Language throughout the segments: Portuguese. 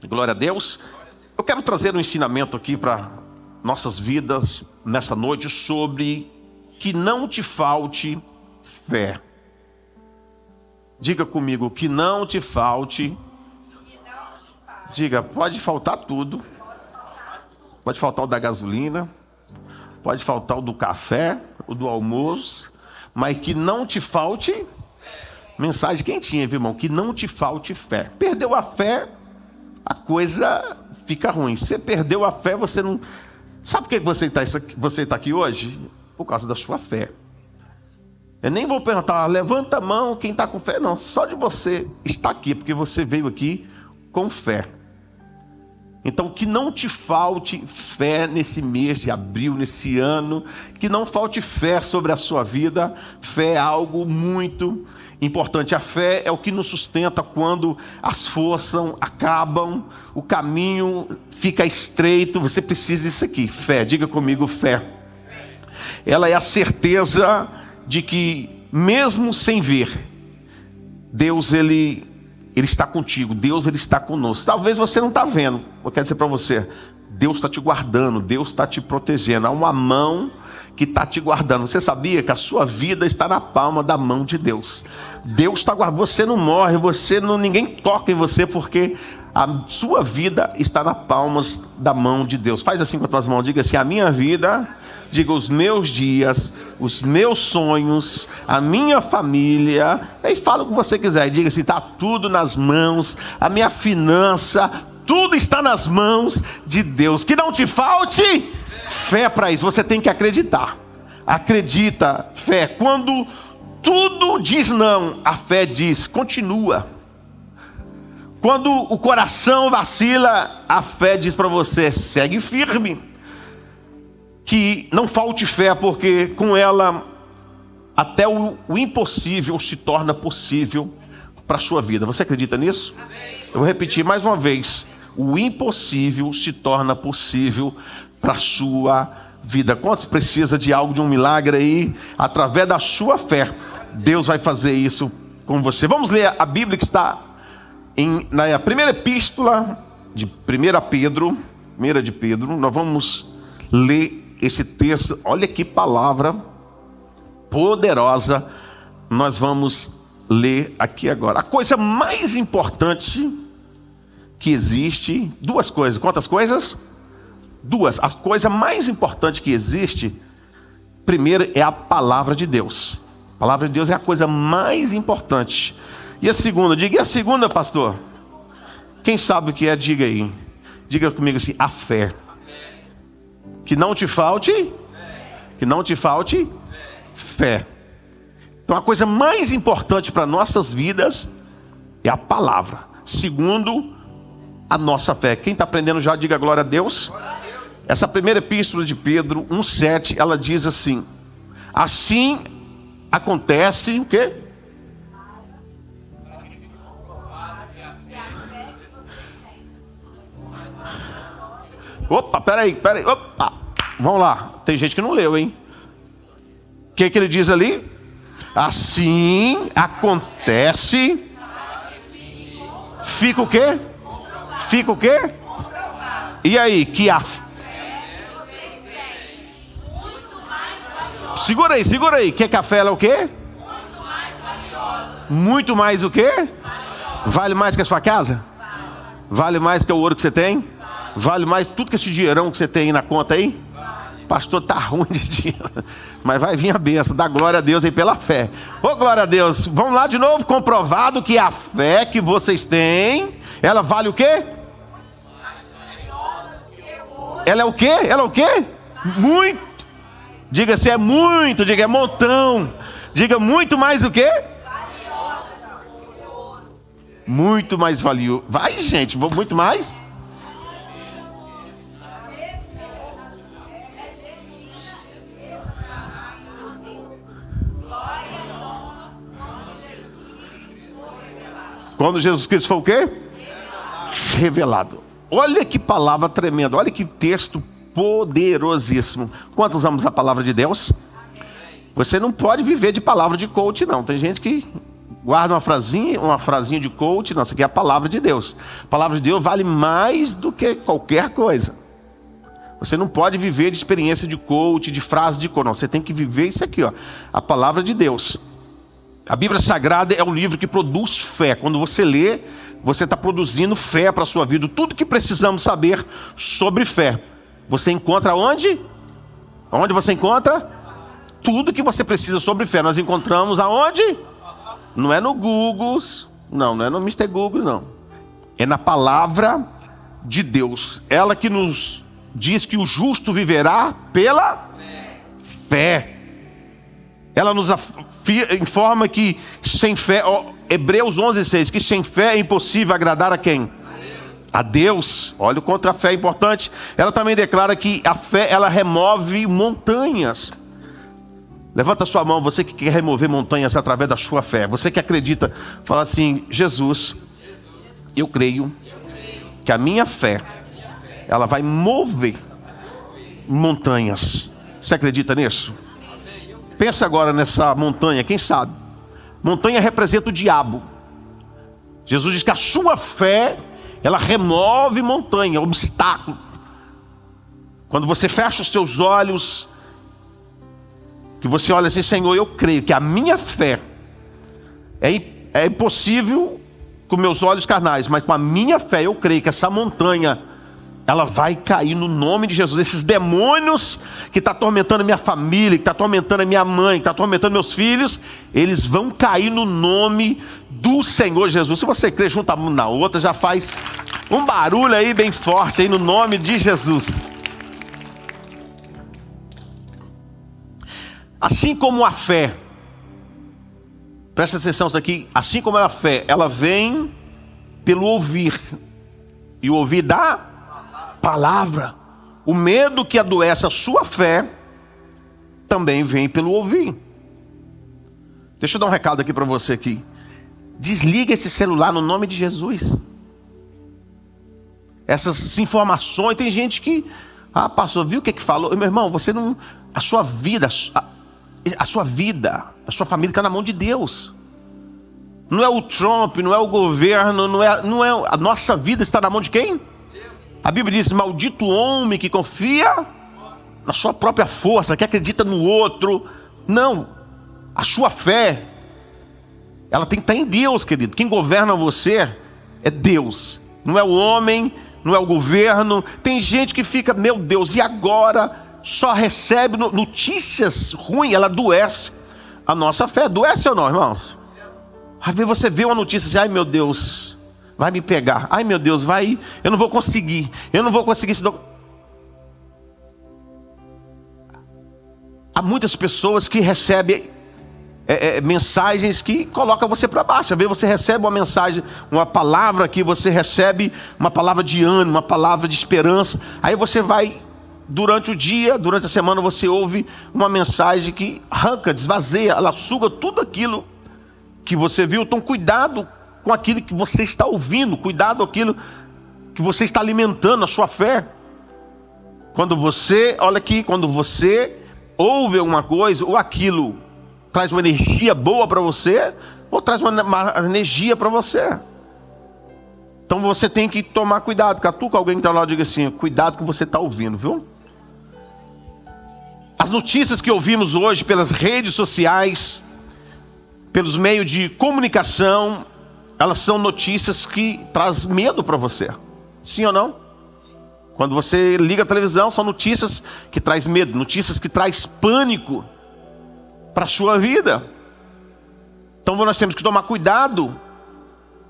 Glória a Deus. Eu quero trazer um ensinamento aqui para nossas vidas nessa noite sobre que não te falte fé. Diga comigo, que não te falte. Diga, pode faltar tudo. Pode faltar o da gasolina, pode faltar o do café, o do almoço, mas que não te falte. Mensagem quentinha, viu, irmão? Que não te falte fé. Perdeu a fé, a coisa fica ruim. Você perdeu a fé, você não... Sabe por que você está aqui hoje? Por causa da sua fé. Eu nem vou perguntar, levanta a mão quem está com fé. Não, só de você estar aqui, porque você veio aqui com fé. Então que não te falte fé nesse mês de abril, nesse ano. Que não falte fé sobre a sua vida. Fé é algo muito importante. A fé é o que nos sustenta quando as forças acabam, o caminho fica estreito. Você precisa disso aqui, fé. Diga comigo, fé. Ela é a certeza de que mesmo sem ver, Deus ele está contigo, Deus ele está conosco. Talvez você não está vendo. Eu quero dizer para você, Deus está te guardando, Deus está te protegendo. Há uma mão que está te guardando. Você sabia que a sua vida está na palma da mão de Deus? Deus está guardando. Você não morre, ninguém toca em você, porque a sua vida está nas palmas da mão de Deus. Faz assim com as tuas mãos, diga assim: a minha vida, diga os meus dias, os meus sonhos, a minha família. E fala o que você quiser, diga assim: está tudo nas mãos, a minha finança, tudo está nas mãos de Deus. Que não te falte fé para isso. Você tem que acreditar. Acredita, fé. Quando tudo diz não, a fé diz continua. Quando o coração vacila, a fé diz para você: segue firme. Que não falte fé, porque com ela até o impossível se torna possível para a sua vida. Você acredita nisso? Amém. Eu vou repetir mais uma vez: o impossível se torna possível para a sua vida. Quantos precisa de algo, de um milagre aí? Através da sua fé, Deus vai fazer isso com você. Vamos ler a Bíblia que está na primeira epístola de 1 de Pedro. Nós vamos ler esse texto. Olha que palavra poderosa nós vamos ler aqui agora. A coisa mais importante que existe, duas coisas. Quantas coisas? Duas. A coisa mais importante que existe, primeiro, é a palavra de Deus. A palavra de Deus é a coisa mais importante. E a segunda? Diga, e a segunda, pastor? Quem sabe o que é? Diga aí. Diga comigo assim: a fé. Que não te falte, que não te falte fé. Então a coisa mais importante para nossas vidas é a palavra. Segundo, a nossa fé. Quem está aprendendo já, diga glória a Deus. Essa primeira epístola de Pedro 1,7, ela diz assim: assim acontece o quê? Opa, peraí, opa, vamos lá, tem gente que não leu, hein? O que ele diz ali? Assim acontece. Fica o quê? Fica o quê? E aí, que a... Segura aí, que a fé é o quê? Muito mais o quê? Vale mais que a sua casa? Vale mais que o ouro que você tem? Vale mais tudo que esse dinheirão que você tem aí na conta aí? Pastor, tá ruim de dinheiro. Mas vai vir a bênção. Dá glória a Deus aí pela fé. Ô, glória a Deus. Vamos lá de novo. Comprovado que a fé que vocês têm, ela vale o quê? Ela é o quê? Ela é o quê? Muito. Diga se é muito. Diga é montão. Diga muito mais o quê? Muito mais valioso. Vai, gente. Muito mais. Quando Jesus Cristo foi o quê? Revelado. Olha que palavra tremenda. Olha que texto poderosíssimo. Quantos amamos a palavra de Deus? Você não pode viver de palavra de coach, não. Tem gente que Guarda uma frasinha de coach. Nossa, aqui é a palavra de Deus. A palavra de Deus vale mais do que qualquer coisa. Você não pode viver de experiência de coach, de frase de coach. Não, você tem que viver isso aqui, ó, a palavra de Deus. A Bíblia Sagrada é um livro que produz fé. Quando você lê, você está produzindo fé para a sua vida. Tudo que precisamos saber sobre fé, você encontra onde? Onde você encontra? Tudo que você precisa sobre fé, nós encontramos aonde? Não é no Google, não é no Mr. Google, não. É na palavra de Deus. Ela que nos diz que o justo viverá pela fé. Ela nos informa que sem fé, Hebreus 11:6, que sem fé é impossível agradar a quem? A Deus. Olha o quanto a fé é importante. Ela também declara que a fé, ela remove montanhas. Levanta a sua mão, você que quer remover montanhas através da sua fé. Você que acredita, fala assim: Jesus, eu creio que a minha fé, ela vai mover montanhas. Você acredita nisso? Pensa agora nessa montanha, quem sabe? Montanha representa o diabo. Jesus diz que a sua fé, ela remove montanha, obstáculo. Quando você fecha os seus olhos, que você olha assim: Senhor, eu creio que a minha fé é impossível com meus olhos carnais, mas com a minha fé eu creio que essa montanha, ela vai cair no nome de Jesus. Esses demônios que estão atormentando a minha família, que estão atormentando a minha mãe, que estão atormentando meus filhos, eles vão cair no nome do Senhor Jesus. Se você crê, junta uma na outra, já faz um barulho aí bem forte aí no nome de Jesus. Assim como a fé, presta atenção isso aqui, assim como a fé, ela vem pelo ouvir, e o ouvir da palavra. O medo que adoece a sua fé também vem pelo ouvir. Deixa eu dar um recado aqui para você aqui. Desliga esse celular no nome de Jesus. Essas informações, tem gente que, pastor, viu o que falou? Meu irmão, você não, a sua vida, a sua família está na mão de Deus. Não é o Trump, não é o governo, não é a nossa vida está na mão de quem? A Bíblia diz: maldito o homem que confia na sua própria força, que acredita no outro. Não, a sua fé, ela tem que estar em Deus, querido. Quem governa você é Deus, não é o homem, não é o governo. Tem gente que fica: meu Deus, e agora? Só recebe notícias ruins, ela adoece a nossa fé. Adoece ou não, irmãos? Às vezes você vê uma notícia assim: ai meu Deus, vai me pegar, ai meu Deus, eu não vou conseguir, Há muitas pessoas que recebem mensagens que colocam você para baixo. Às vezes você recebe uma mensagem, uma palavra que você recebe, uma palavra de ânimo, uma palavra de esperança. Aí você vai, durante o dia, durante a semana, você ouve uma mensagem que arranca, desvazeia, ela suga tudo aquilo que você viu. Então cuidado com aquilo que você está ouvindo, cuidado com aquilo que você está alimentando a sua fé. Quando você ouve alguma coisa, ou aquilo traz uma energia boa para você, ou traz uma energia para você. Então você tem que tomar cuidado. Catuca alguém que está lá e diga assim: cuidado com o que você está ouvindo, viu? As notícias que ouvimos hoje pelas redes sociais, pelos meios de comunicação, elas são notícias que trazem medo para você. Sim ou não? Quando você liga a televisão, são notícias que trazem medo, notícias que trazem pânico para a sua vida. Então nós temos que tomar cuidado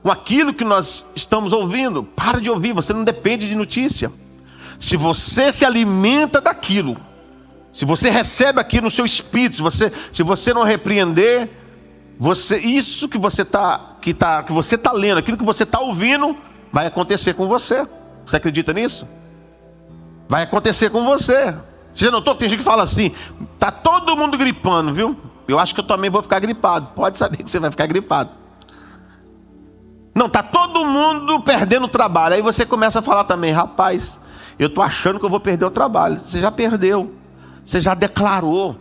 com aquilo que nós estamos ouvindo. Para de ouvir, você não depende de notícia. Se você se alimenta daquilo, se você recebe aquilo no seu espírito, se você não repreender, isso que você está lendo, aquilo que você está ouvindo, vai acontecer com você. Você acredita nisso? Vai acontecer com você. Você já notou que tem gente que fala assim: tá todo mundo gripando, viu? Eu acho que eu também vou ficar gripado. Pode saber que você vai ficar gripado. Não, tá todo mundo perdendo o trabalho. Aí você começa a falar também: rapaz, eu estou achando que eu vou perder o trabalho. Você já perdeu, você já declarou.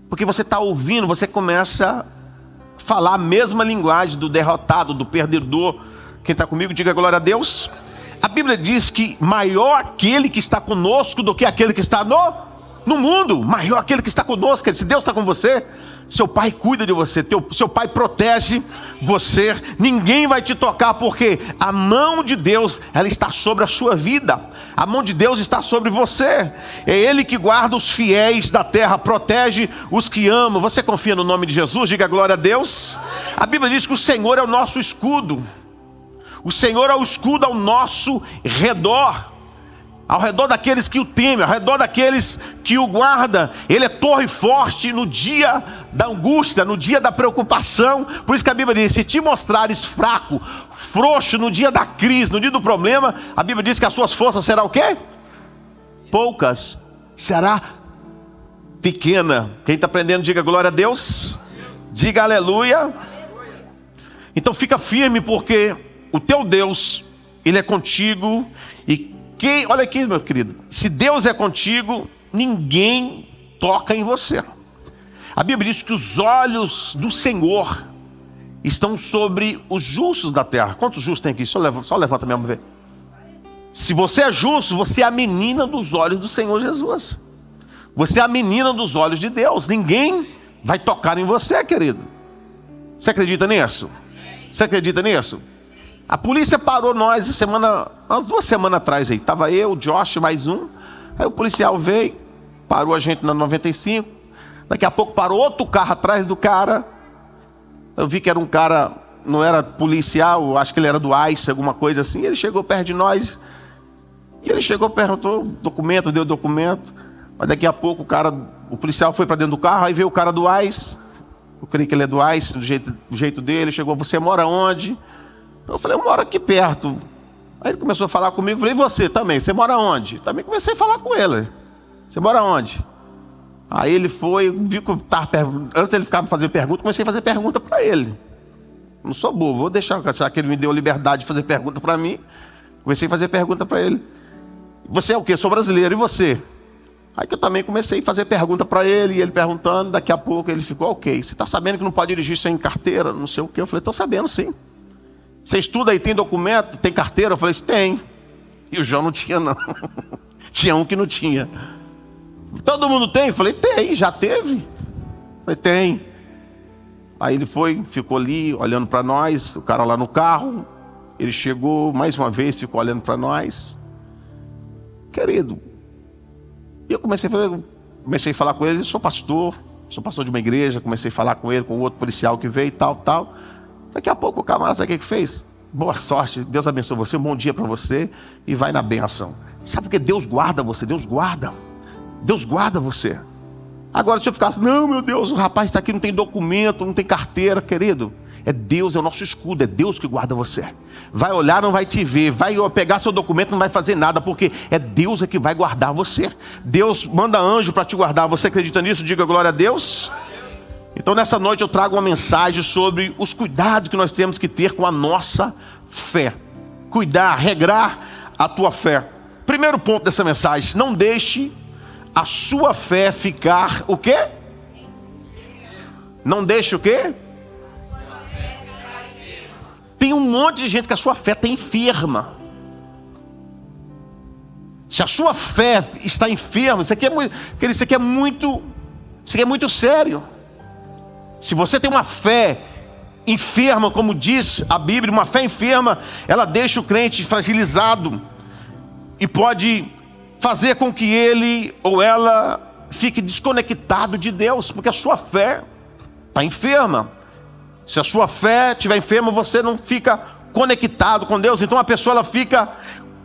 Porque você está ouvindo, você começa a falar a mesma linguagem do derrotado, do perdedor. Quem está comigo, diga glória a Deus. A Bíblia diz que maior aquele que está conosco do que aquele que está no mundo. Maior aquele que está conosco. Se Deus está com você, seu pai cuida de você, seu pai protege você, ninguém vai te tocar, porque a mão de Deus, ela está sobre a sua vida, a mão de Deus está sobre você, é Ele que guarda os fiéis da terra, protege os que amam. Você confia no nome de Jesus? Diga glória a Deus. A Bíblia diz que o Senhor é o nosso escudo, o Senhor é o escudo ao nosso redor, ao redor daqueles que o temem, ao redor daqueles que o guardam. Ele é torre forte no dia da angústia, no dia da preocupação. Por isso que a Bíblia diz: se te mostrares fraco, frouxo no dia da crise, no dia do problema, a Bíblia diz que as suas forças serão o quê? Poucas, será pequena. Quem está aprendendo, diga glória a Deus, diga aleluia. Então fica firme, porque o teu Deus, Ele é contigo. E olha aqui, meu querido, se Deus é contigo, ninguém toca em você. A Bíblia diz que os olhos do Senhor estão sobre os justos da terra. Quantos justos tem aqui? Só levanta mesmo, ver. Se você é justo, você é a menina dos olhos do Senhor Jesus. Você é a menina dos olhos de Deus. Ninguém vai tocar em você, querido. Você acredita nisso? Você acredita nisso? A polícia parou nós umas 2 semanas atrás aí. Estava eu, o Josh, mais um. Aí o policial veio, parou a gente na 95. Daqui a pouco parou outro carro atrás do cara. Eu vi que era um cara, não era policial, acho que ele era do ICE, alguma coisa assim. Ele chegou perto de nós. E ele chegou, perguntou documento, deu documento. Mas daqui a pouco o policial foi para dentro do carro. Aí veio o cara do ICE. Eu creio que ele é do ICE, do jeito dele. Chegou: você mora onde? Eu falei: eu moro aqui perto. Aí ele começou a falar comigo. Eu falei: e você também? Você mora onde? Também comecei a falar com ele. Você mora onde? Aí ele foi, viu que eu estava perguntando. Antes dele ficar fazendo pergunta, comecei a fazer pergunta para ele. Não sou bobo, vou deixar, será que ele me deu liberdade de fazer pergunta para mim? Comecei a fazer pergunta para ele. Você é o quê? Sou brasileiro, e você? Aí que eu também comecei a fazer pergunta para ele, e ele perguntando. Daqui a pouco ele ficou: ok, você está sabendo que não pode dirigir sem carteira, não sei o quê? Eu falei: estou sabendo, sim. Você estuda aí, tem documento, tem carteira? Eu falei: tem. E o João não tinha, não. Tinha um que não tinha. Todo mundo tem? Eu falei: tem, já teve. Eu falei: tem. Aí ele ficou ali olhando para nós, o cara lá no carro. Ele chegou mais uma vez, ficou olhando para nós. Querido, e eu comecei a falar com ele. Sou pastor de uma igreja. Comecei a falar com ele, com outro policial que veio e tal. Daqui a pouco o camarada, sabe o que fez? Boa sorte, Deus abençoe você, um bom dia para você, e vai na bênção. Sabe por que Deus guarda você? Deus guarda você. Agora, se eu ficasse: não, meu Deus, o rapaz está aqui, não tem documento, não tem carteira. Querido, é Deus, é o nosso escudo, é Deus que guarda você. Vai olhar, não vai te ver, vai pegar seu documento, não vai fazer nada, porque é Deus que vai guardar você. Deus manda anjo para te guardar. Você acredita nisso? Diga glória a Deus. Então nessa noite eu trago uma mensagem sobre os cuidados que nós temos que ter com a nossa fé. Cuidar, regrar a tua fé. Primeiro ponto dessa mensagem: não deixe a sua fé ficar o quê? Não deixe o quê? Tem um monte de gente que a sua fé está enferma. Se a sua fé está enferma, isso aqui é muito sério. Se você tem uma fé enferma, como diz a Bíblia, uma fé enferma, ela deixa o crente fragilizado e pode fazer com que ele ou ela fique desconectado de Deus, porque a sua fé está enferma. Se a sua fé estiver enferma, você não fica conectado com Deus. Então a pessoa ela fica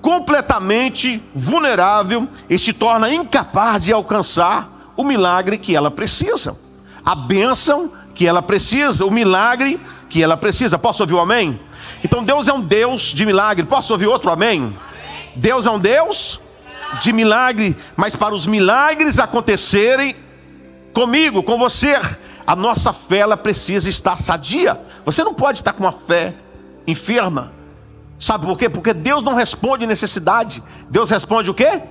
completamente vulnerável e se torna incapaz de alcançar o milagre que ela precisa, a bênção que ela precisa, o milagre que ela precisa. Posso ouvir um amém? Então Deus é um Deus de milagre. Posso ouvir outro amém? Deus é um Deus de milagre, mas para os milagres acontecerem comigo, com você, a nossa fé ela precisa estar sadia. Você não pode estar com uma fé enferma. Sabe por quê? Porque Deus não responde necessidade. Deus responde o quê?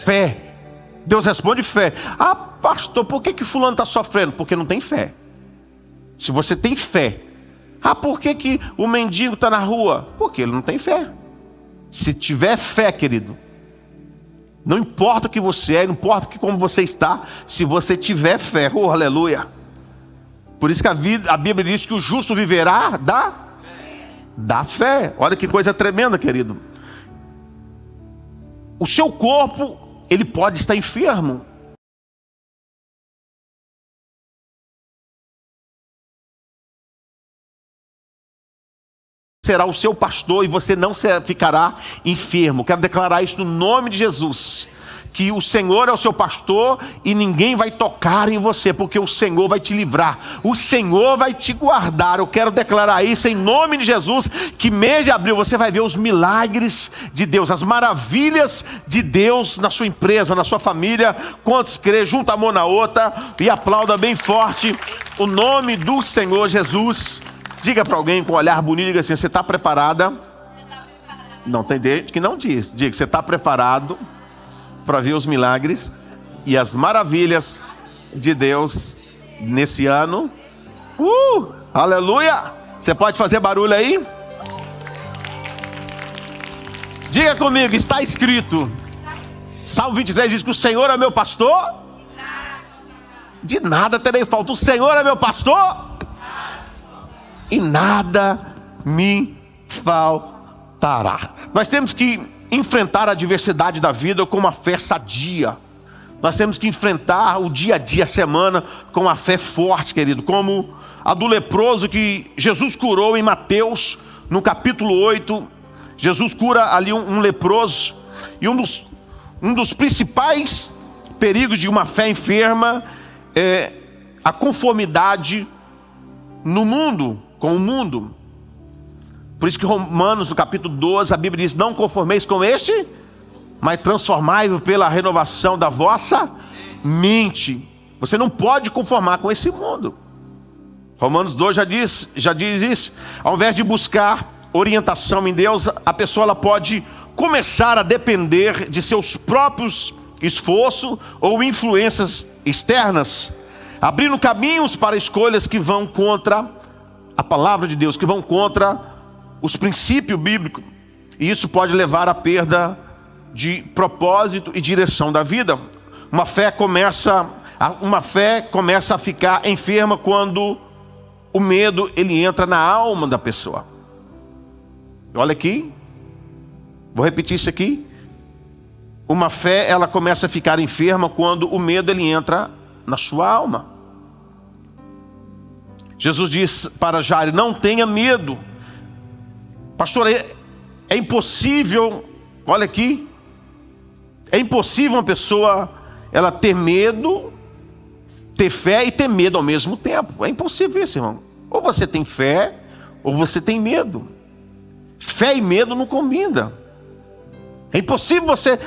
Fé. Deus responde fé. Ah, pastor, por que fulano está sofrendo? Porque não tem fé. Se você tem fé. Ah, por que que o mendigo está na rua? Porque ele não tem fé. Se tiver fé, querido, não importa o que você é, não importa como você está, se você tiver fé, oh, aleluia. Por isso que a Bíblia diz que o justo viverá da fé. Olha que coisa tremenda, querido. O seu corpo, ele pode estar enfermo. Será o seu pastor e você não ficará enfermo. Quero declarar isso no nome de Jesus, que o Senhor é o seu pastor e ninguém vai tocar em você, porque o Senhor vai te livrar, o Senhor vai te guardar. Eu quero declarar isso em nome de Jesus, que mês de abril você vai ver os milagres de Deus, as maravilhas de Deus na sua empresa, na sua família. Quantos crê, junta a mão na outra e aplauda bem forte o nome do Senhor Jesus. Diga para alguém com um olhar bonito, diga assim: você está preparada? Não, tem gente que não diz. Diga, você está preparado para ver os milagres e as maravilhas de Deus nesse ano? Aleluia! Você pode fazer barulho aí? Diga comigo, está escrito. Salmo 23 diz que o Senhor é meu pastor. De nada terei falta. O Senhor é meu pastor e nada me faltará. Nós temos que enfrentar a adversidade da vida com uma fé sadia. Nós temos que enfrentar o dia a dia, a semana, com uma fé forte, querido. Como a do leproso que Jesus curou em Mateus, no capítulo 8. Jesus cura ali um leproso. E um dos principais perigos de uma fé enferma é a conformidade no mundo, com o mundo. Por isso que Romanos, no capítulo 12, a Bíblia diz: não conformeis com este, mas transformai-vos pela renovação da vossa mente. Você não pode conformar com esse mundo. Romanos 2 já diz isso. Ao invés de buscar orientação em Deus, a pessoa ela pode começar a depender de seus próprios esforços ou influências externas, abrindo caminhos para escolhas que vão contra a palavra de Deus, que vão contra os princípios bíblicos. E isso pode levar à perda de propósito e direção da vida. Uma fé começa a ficar enferma quando o medo ele entra na alma da pessoa. Olha aqui, vou repetir isso aqui. Uma fé ela começa a ficar enferma quando o medo ele entra na sua alma. Jesus disse para Jairo: não tenha medo. Pastor, é impossível, olha aqui, é impossível uma pessoa ela ter medo, ter fé e ter medo ao mesmo tempo. É impossível isso, irmão. Ou você tem fé, ou você tem medo. Fé e medo não combinam. É impossível você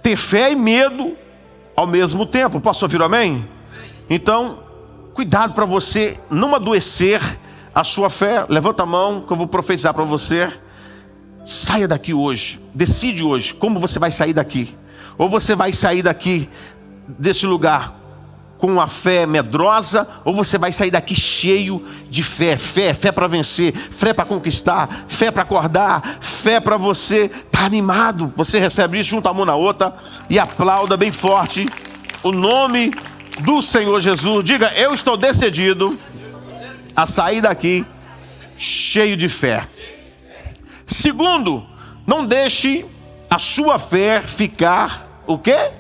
ter fé e medo ao mesmo tempo. Posso ouvir amém? Então, cuidado para você não adoecer a sua fé. Levanta a mão que eu vou profetizar para você. Saia daqui hoje. Decide hoje como você vai sair daqui. Ou você vai sair daqui desse lugar com uma fé medrosa, ou você vai sair daqui cheio de fé. Fé para vencer, fé para conquistar, fé para acordar, fé para você estar animado. Você recebe isso, junta a mão na outra e aplauda bem forte o nome do Senhor Jesus. Diga: eu estou decidido a sair daqui cheio de fé. Segundo, não deixe a sua fé ficar o quê?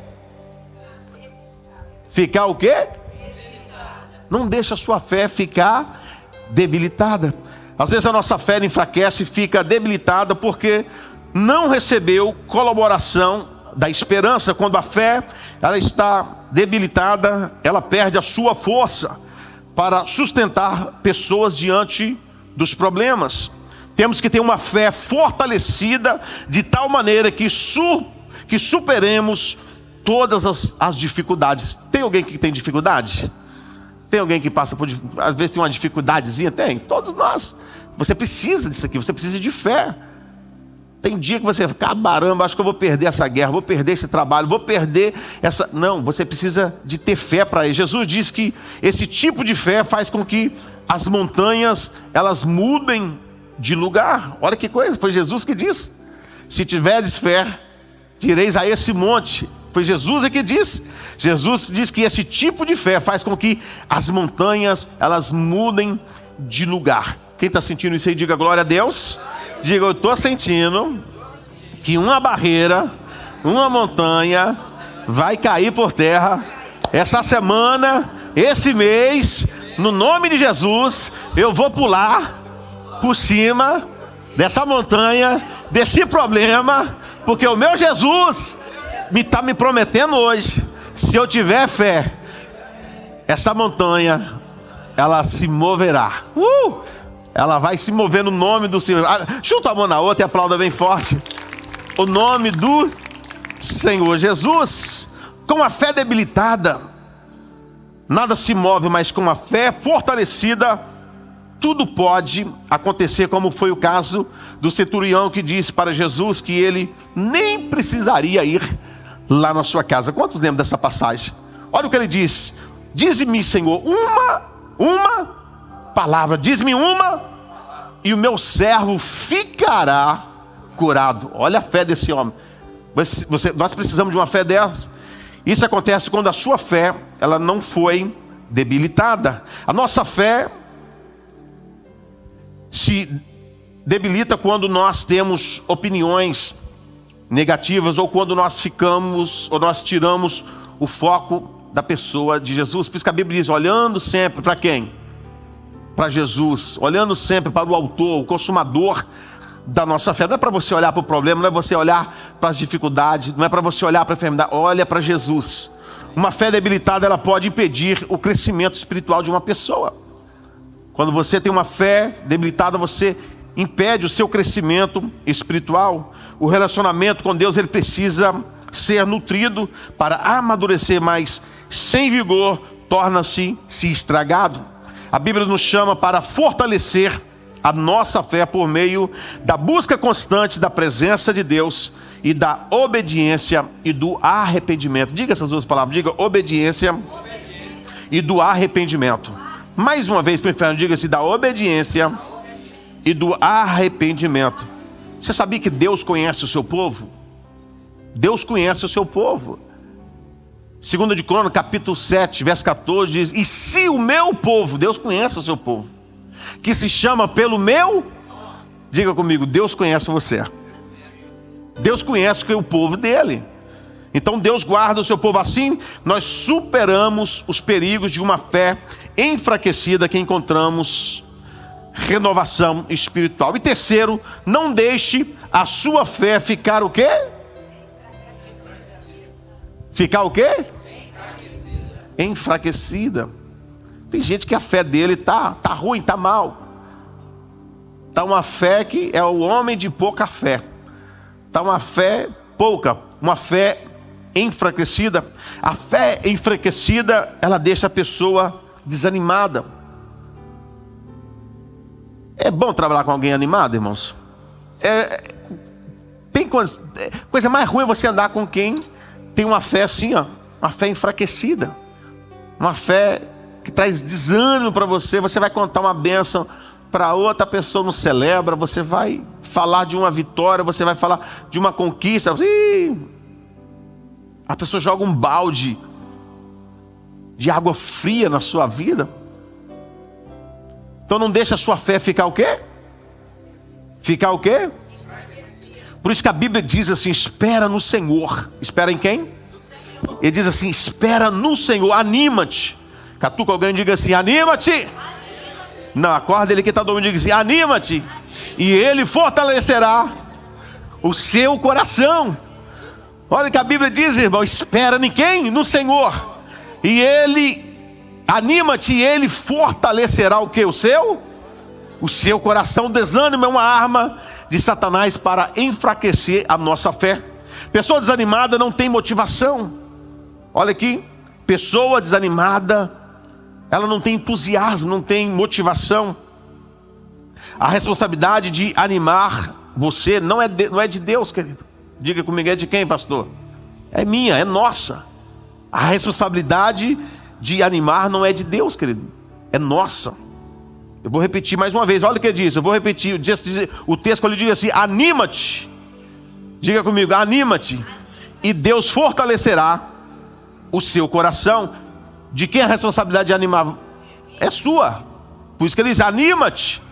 Ficar o quê? Não deixe a sua fé ficar debilitada. Às vezes a nossa fé enfraquece e fica debilitada porque não recebeu colaboração da esperança. Quando a fé ela está debilitada, ela perde a sua força para sustentar pessoas diante dos problemas. Temos que ter uma fé fortalecida de tal maneira que superemos todas as dificuldades. Tem alguém que tem dificuldade? Tem alguém que passa por, às vezes tem uma dificuldadezinha? Tem, todos nós. Você precisa disso aqui, você precisa de fé. Tem dia que você fica, caramba, acho que eu vou perder essa guerra, vou perder esse trabalho, vou perder essa... Não, você precisa de ter fé para isso. Jesus diz que esse tipo de fé faz com que as montanhas, elas mudem de lugar. Olha que coisa, foi Jesus que disse. Se tiveres fé, direis a esse monte. Foi Jesus que disse. Jesus diz que esse tipo de fé faz com que as montanhas, elas mudem de lugar. Quem está sentindo isso aí, diga glória a Deus. Diga, eu estou sentindo que uma barreira, uma montanha vai cair por terra essa semana, esse mês, no nome de Jesus. Eu vou pular por cima dessa montanha, desse problema, porque o meu Jesus está me prometendo hoje, se eu tiver fé, essa montanha, ela se moverá. Ela vai se mover no nome do Senhor. Chuta a mão na outra e aplauda bem forte. O nome do Senhor Jesus. Com a fé debilitada, nada se move, mas com a fé fortalecida, tudo pode acontecer, como foi o caso do centurião que disse para Jesus que ele nem precisaria ir lá na sua casa. Quantos lembram dessa passagem? Olha o que ele diz: dize-me, Senhor, uma palavra, diz-me uma, e o meu servo ficará curado. Olha a fé desse homem. Nós precisamos de uma fé dessa. Isso acontece quando a sua fé, ela não foi debilitada. A nossa fé se debilita quando nós temos opiniões negativas, ou quando nós tiramos o foco da pessoa de Jesus. Por isso que a Bíblia diz, olhando sempre para quem? Para Jesus, olhando sempre para o autor, o consumador da nossa fé. Não é para você olhar para o problema, não é você olhar para as dificuldades, não é para você olhar para a enfermidade, olha para Jesus. Uma fé debilitada, ela pode impedir o crescimento espiritual de uma pessoa. Quando você tem uma fé debilitada, você impede o seu crescimento espiritual. O relacionamento com Deus, ele precisa ser nutrido para amadurecer, mas sem vigor torna-se estragado. A Bíblia nos chama para fortalecer a nossa fé por meio da busca constante da presença de Deus e da obediência e do arrependimento. Diga essas duas palavras, diga obediência e do arrependimento. Mais uma vez para o inferno, diga-se da obediência e do arrependimento. Você sabia que Deus conhece o seu povo? Deus conhece o seu povo. 2 de Crônicas, capítulo 7, verso 14, diz: e se o meu povo, Deus conhece o seu povo, que se chama pelo meu, diga comigo, Deus conhece você. Deus conhece o povo dele. Então Deus guarda o seu povo. Assim nós superamos os perigos de uma fé enfraquecida, que encontramos renovação espiritual. E terceiro, não deixe a sua fé ficar o quê? Ficar o quê? Enfraquecida. Tem gente que a fé dele tá ruim, tá mal. Tá uma fé que é o homem de pouca fé. Tá uma fé pouca, uma fé enfraquecida. A fé enfraquecida, ela deixa a pessoa desanimada. É bom trabalhar com alguém animado, irmãos? Tem coisa mais ruim é você andar com quem tem uma fé assim, ó, uma fé enfraquecida, uma fé que traz desânimo para você. Você vai contar uma bênção para outra pessoa, não celebra. Você vai falar de uma vitória, você vai falar de uma conquista, a pessoa joga um balde de água fria na sua vida. Então não deixa a sua fé ficar o quê? Ficar o quê? Por isso que a Bíblia diz assim, espera no Senhor. Espera em quem? Ele diz assim, espera no Senhor, anima-te. Catuca alguém e diga assim, anima-te. Não, acorda ele que está dormindo e diga assim, anima-te. E ele fortalecerá o seu coração. Olha o que a Bíblia diz, irmão, espera em quem? No Senhor. E ele, anima-te, e ele fortalecerá o que? O seu coração. O desânimo é uma arma de Satanás para enfraquecer a nossa fé. Pessoa desanimada não tem motivação. Olha aqui, pessoa desanimada, ela não tem entusiasmo, não tem motivação. A responsabilidade de animar você não é de Deus, querido. Diga comigo, é de quem, pastor? É minha, é nossa. A responsabilidade de animar não é de Deus, querido, é nossa. Eu vou repetir mais uma vez, olha o que diz, eu vou repetir. O texto que ele diz assim: anima-te. Diga comigo, anima-te, e Deus fortalecerá o seu coração. De quem a responsabilidade de animar? É sua. Por isso que ele diz, anima-te,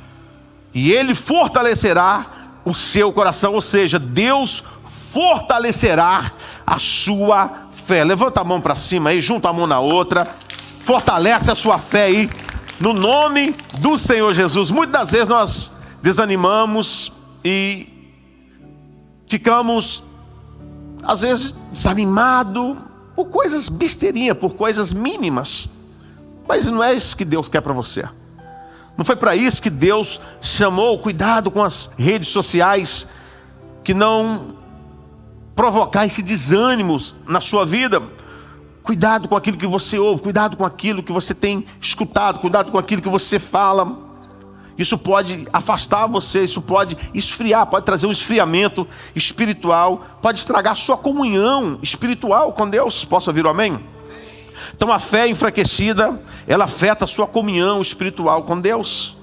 e Ele fortalecerá o seu coração. Ou seja, Deus fortalecerá a sua fé. Levanta a mão para cima aí, junta a mão na outra, fortalece a sua fé aí, no nome do Senhor Jesus. Muitas das vezes nós desanimamos e ficamos, às vezes, desanimados por coisas besteirinhas, por coisas mínimas. Mas não é isso que Deus quer para você. Não foi para isso que Deus chamou. Cuidado com as redes sociais, que não provocar esse desânimo na sua vida. Cuidado com aquilo que você ouve, cuidado com aquilo que você tem escutado, cuidado com aquilo que você fala. Isso pode afastar você, isso pode esfriar, pode trazer um esfriamento espiritual, pode estragar a sua comunhão espiritual com Deus. Posso ouvir o amém? Então a fé enfraquecida, ela afeta a sua comunhão espiritual com Deus.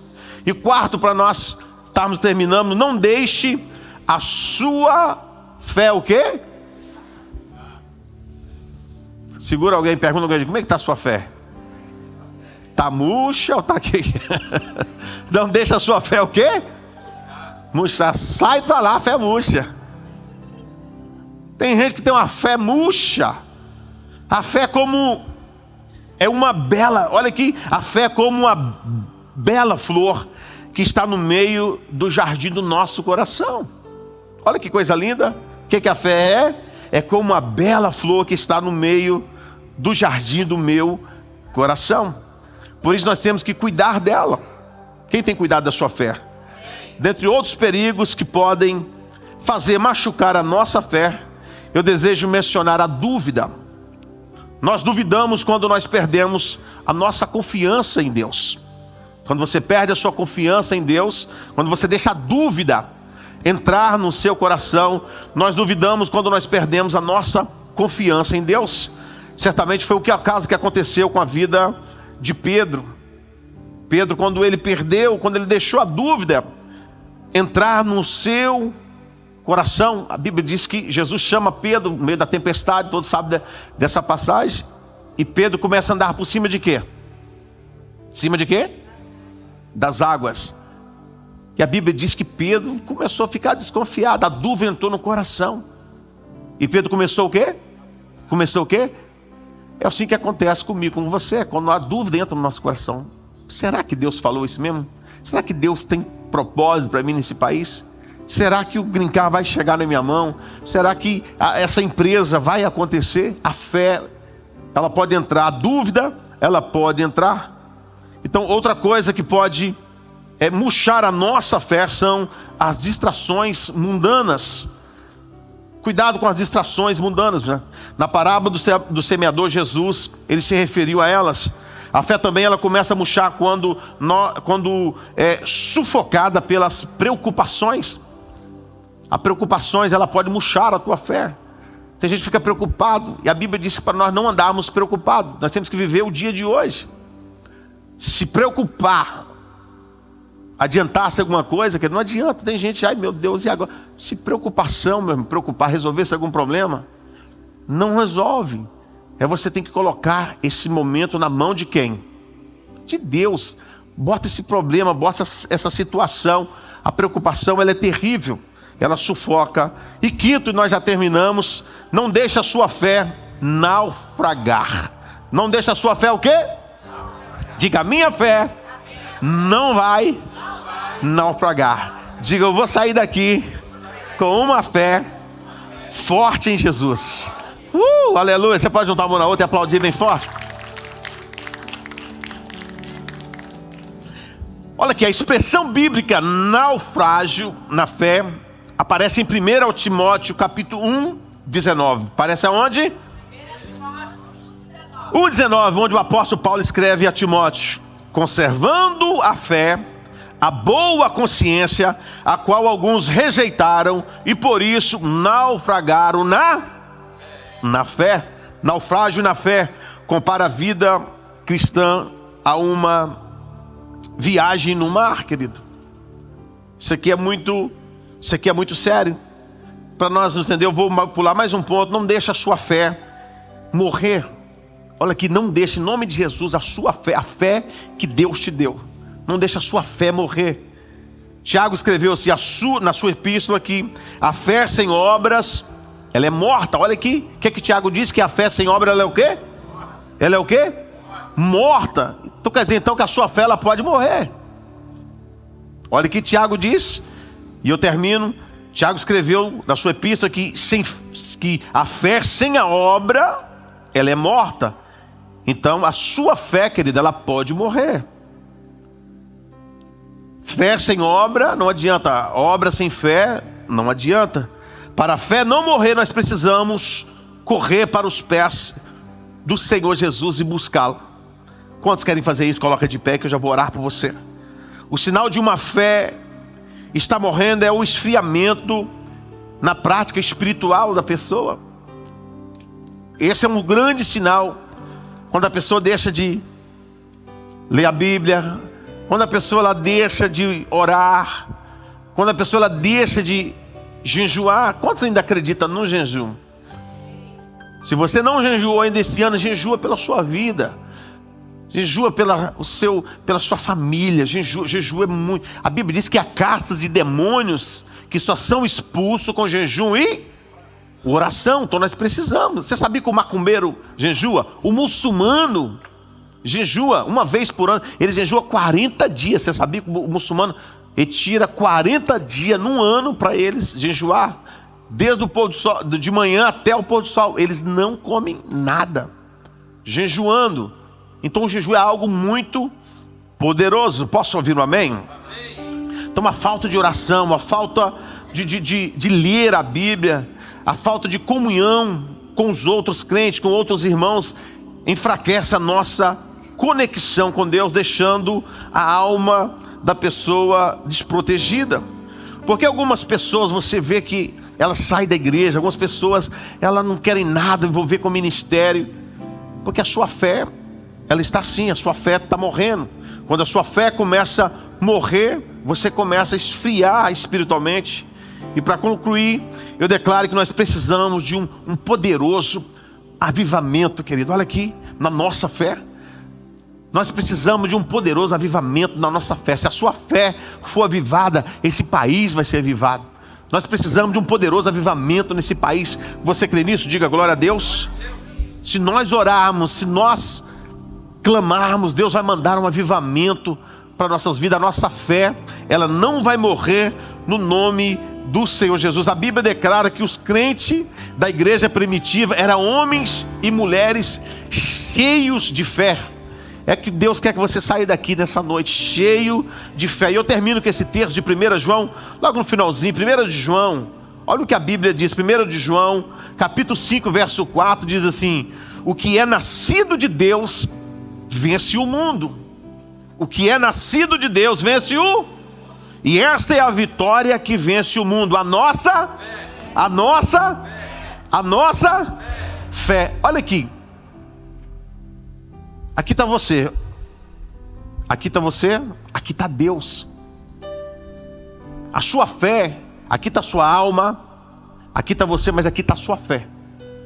E quarto, para nós estarmos terminando, não deixe a sua fé o quê? Segura alguém, pergunta alguém, como é que está a sua fé? Está murcha ou está aqui? Não deixa a sua fé o quê? Murcha, sai para lá, a fé murcha. Tem gente que tem uma fé murcha. A fé como é uma bela, olha aqui, a fé é como uma bela flor que está no meio do jardim do nosso coração. Olha que coisa linda. O que a fé é? É como uma bela flor que está no meio do jardim do meu coração. Por isso nós temos que cuidar dela. Quem tem cuidado da sua fé? Dentre outros perigos que podem fazer machucar a nossa fé, eu desejo mencionar a dúvida. Nós duvidamos quando nós perdemos a nossa confiança em Deus. Quando você perde a sua confiança em Deus, quando você deixa a dúvida entrar no seu coração, nós duvidamos quando nós perdemos a nossa confiança em Deus. Certamente foi o caso que aconteceu com a vida de Pedro. Pedro, quando ele deixou a dúvida entrar no seu coração, a Bíblia diz que Jesus chama Pedro no meio da tempestade, todos sabem dessa passagem, e Pedro começa a andar por cima de quê? Cima de quê? Das águas. E a Bíblia diz que Pedro começou a ficar desconfiado, a dúvida entrou no coração. E Pedro começou o quê? Começou o quê? É assim que acontece comigo, com você, quando a dúvida entra no nosso coração. Será que Deus falou isso mesmo? Será que Deus tem propósito para mim nesse país? Será que o green card vai chegar na minha mão? Será que essa empresa vai acontecer? A fé, ela pode entrar, a dúvida, ela pode entrar. Então, outra coisa que pode murchar a nossa fé são as distrações mundanas. Cuidado com as distrações mundanas, né? Na parábola do semeador, Jesus, ele se referiu a elas. A fé também, ela começa a murchar quando é sufocada pelas preocupações. As preocupações, ela pode murchar a tua fé. Tem gente que fica preocupado, e a Bíblia diz para nós não andarmos preocupados. Nós temos que viver o dia de hoje. Se preocupar, adiantar-se alguma coisa, que não adianta. Tem gente, ai meu Deus, e agora? Se preocupação, me preocupar, resolver-se algum problema, não resolve. Você tem que colocar esse momento na mão de quem? De Deus. Bota esse problema, bota essa situação. A preocupação, ela é terrível, ela sufoca. E quinto, nós já terminamos, não deixa a sua fé naufragar. Não deixa a sua fé o quê? Diga, a minha fé não vai naufragar. Diga, eu vou sair daqui com uma fé forte em Jesus. Aleluia. Você pode juntar a mão na outra e aplaudir bem forte? Olha aqui, a expressão bíblica naufrágio na fé aparece em 1 Timóteo capítulo 1, 19. Aparece aonde? 1,19, onde o apóstolo Paulo escreve a Timóteo: conservando a fé a boa consciência, a qual alguns rejeitaram e por isso naufragaram na fé. Naufrágio na fé compara a vida cristã a uma viagem no mar, querido. Isso aqui é muito sério. Para nós entender, eu vou pular mais um ponto. Não deixa a sua fé morrer. Olha aqui, não deixe, em nome de Jesus, a sua fé, a fé que Deus te deu. Não deixa a sua fé morrer. Tiago escreveu assim, na sua epístola aqui: a fé sem obras, ela é morta. Olha aqui, o que Tiago diz? Que a fé sem obra, ela é o quê? Ela é o quê? Morta. Então quer dizer então que a sua fé, ela pode morrer. Olha o que Tiago diz, e eu termino. Tiago escreveu na sua epístola que a fé sem a obra, ela é morta. Então a sua fé, querida, ela pode morrer. Fé sem obra não adianta, obra sem fé não adianta. Para a fé não morrer, nós precisamos correr para os pés do Senhor Jesus e buscá-lo. Quantos querem fazer isso? Coloca de pé que eu já vou orar por você. O sinal de uma fé está morrendo é o esfriamento na prática espiritual da pessoa. Esse é um grande sinal. Quando a pessoa deixa de ler a Bíblia, quando a pessoa ela deixa de orar, quando a pessoa ela deixa de jejuar. Quantos ainda acreditam no jejum? Se você não jejuou ainda esse ano, jejua pela sua vida. Jejua pela sua família. Jejum é muito. A Bíblia diz que há castas de demônios que só são expulsos com jejum e oração. Então nós precisamos. Você sabia que o macumbeiro jejua? O muçulmano jejua uma vez por ano. Ele jejua 40 dias. Você sabia que o muçulmano ele tira 40 dias num ano para eles jejuar? Desde o pôr do sol, de manhã até o pôr do sol. Eles não comem nada, jejuando. Então o jejum é algo muito poderoso. Posso ouvir um amém? Então a falta de oração, a falta de ler a Bíblia, a falta de comunhão com os outros crentes, com outros irmãos, enfraquece a nossa conexão com Deus, deixando a alma da pessoa desprotegida. Porque algumas pessoas você vê que elas saem da igreja, algumas pessoas elas não querem nada envolver com o ministério, porque a sua fé ela está assim, a sua fé está morrendo. Quando a sua fé começa a morrer, você começa a esfriar espiritualmente. E para concluir, eu declaro que nós precisamos de um poderoso avivamento, querido. Olha aqui, na nossa fé. Nós precisamos de um poderoso avivamento na nossa fé. Se a sua fé for avivada, esse país vai ser avivado. Nós precisamos de um poderoso avivamento nesse país. Você crê nisso? Diga glória a Deus. Se nós orarmos, se nós clamarmos, Deus vai mandar um avivamento para nossas vidas. A nossa fé, ela não vai morrer no nome do Senhor Jesus. A Bíblia declara que os crentes da igreja primitiva eram homens e mulheres cheios de fé. É que Deus quer que você saia daqui nessa noite cheio de fé. E eu termino com esse texto de 1 João, logo no finalzinho, 1 de João. Olha o que a Bíblia diz, 1 de João, capítulo 5, verso 4, diz assim: o que é nascido de Deus vence o mundo. O que é nascido de Deus vence o... E esta é a vitória que vence o mundo. A nossa fé. Olha aqui. Aqui está você. Aqui está você. Aqui está Deus. A sua fé. Aqui está a sua alma. Aqui está você, mas aqui está a sua fé.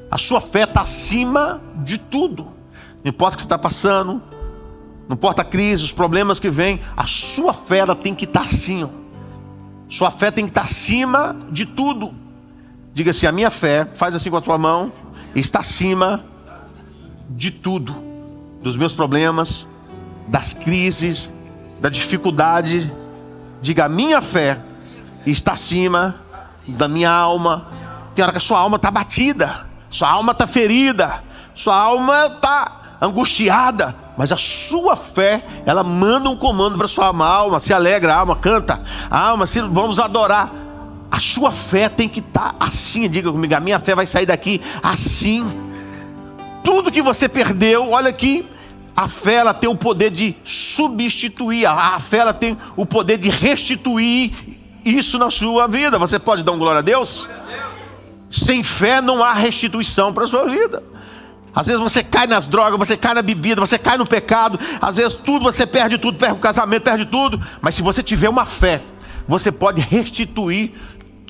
A sua fé está acima de tudo. Não importa o que você está passando, não importa a crise, os problemas que vêm, a sua fé ela tem que estar assim, ó. Sua fé tem que estar acima de tudo. Diga assim: a minha fé, faz assim com a tua mão, está acima de tudo. Dos meus problemas, das crises, da dificuldade. Diga: a minha fé está acima da minha alma. Tem hora que a sua alma está batida, sua alma está ferida, sua alma está angustiada, mas a sua fé, ela manda um comando para sua alma. Se alegra, alma, canta, alma, vamos adorar. A sua fé tem que estar assim. Diga comigo: a minha fé vai sair daqui assim. Tudo que você perdeu, olha aqui, A fé, ela tem o poder de substituir, a fé, ela tem o poder de restituir isso na sua vida. Você pode dar um glória a Deus? Sem fé não há restituição para a sua vida. Às vezes você cai nas drogas, você cai na bebida, você cai no pecado. Às vezes você perde tudo, perde o casamento, perde tudo. Mas se você tiver uma fé, você pode restituir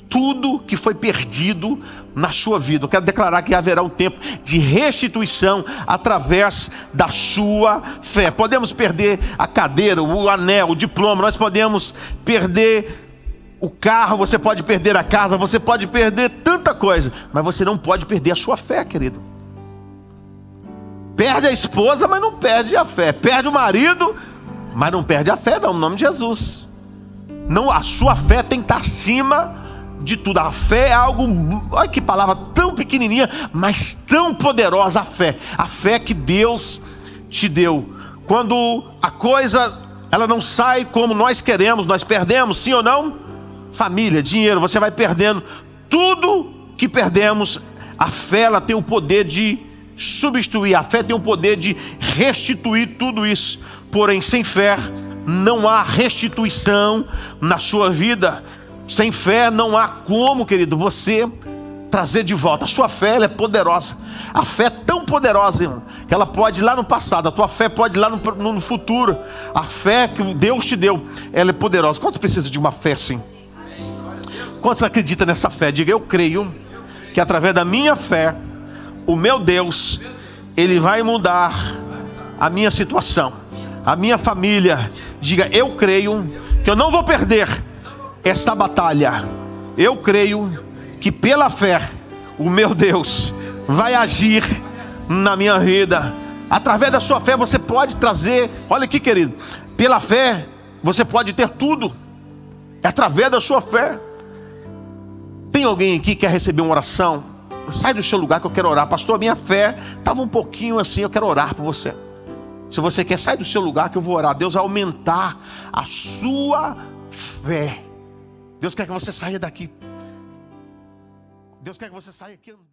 tudo que foi perdido na sua vida. Eu quero declarar que haverá um tempo de restituição através da sua fé. Podemos perder a cadeira, o anel, o diploma, nós podemos perder o carro, você pode perder a casa, você pode perder tanta coisa, mas você não pode perder a sua fé, querido. Perde a esposa, mas não perde a fé. Perde o marido, mas não perde a fé, não, no nome de Jesus. Não, a sua fé tem que estar acima de tudo. A fé é algo, olha que palavra tão pequenininha, mas tão poderosa. A fé que Deus te deu. Quando a coisa, ela não sai como nós queremos, nós perdemos, sim ou não? Família, dinheiro, você vai perdendo tudo que perdemos. A fé, ela tem o poder de substituir, a fé tem o poder de restituir tudo isso. Porém, sem fé não há restituição na sua vida. Sem fé não há como, querido, você trazer de volta. A sua fé, ela é poderosa. A fé é tão poderosa, irmão, que ela pode ir lá no passado. A tua fé pode ir lá no futuro. A fé que Deus te deu, ela é poderosa. Quantos precisa de uma fé assim? Quantos acreditam nessa fé? Diga: eu creio que através da minha fé, o meu Deus, Ele vai mudar a minha situação, a minha família. Diga: eu creio que eu não vou perder essa batalha. Eu creio que pela fé, o meu Deus vai agir na minha vida. Através da sua fé você pode trazer, olha aqui, querido, pela fé você pode ter tudo. É através da sua fé. Tem alguém aqui que quer receber uma oração? Sai do seu lugar que eu quero orar. Pastor, a minha fé estava um pouquinho assim, eu quero orar por você. Se você quer, sai do seu lugar que eu vou orar. Deus vai aumentar a sua fé. Deus quer que você saia daqui. Deus quer que você saia aqui andando.